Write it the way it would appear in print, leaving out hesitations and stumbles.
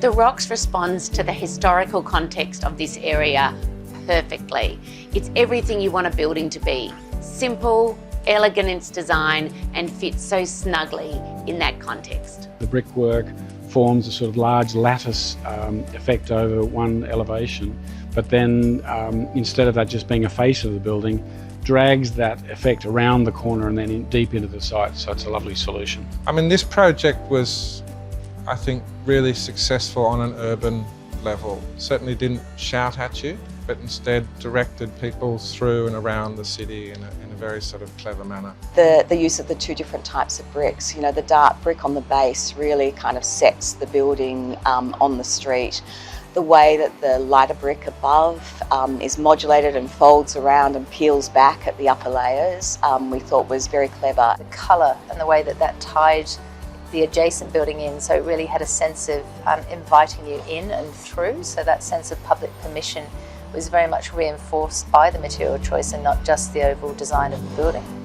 The Rocks responds to the historical context of this area perfectly. It's everything you want a building to be. Simple, elegant in its design, and fits so snugly in that context. The brickwork forms a sort of large lattice effect over one elevation, but then instead of that just being a face of the building, drags that effect around the corner and then deep into the site, so it's a lovely solution. I mean, this project was, I think, really successful on an urban level. Certainly didn't shout at you, but instead directed people through and around the city in a very sort of clever manner. The use of the two different types of bricks, the dark brick on the base really kind of sets the building on the street. The way that the lighter brick above is modulated and folds around and peels back at the upper layers, we thought was very clever. The colour and the way that tied the adjacent building in, so it really had a sense of inviting you in and through, so that sense of public permission was very much reinforced by the material choice and not just the overall design of the building.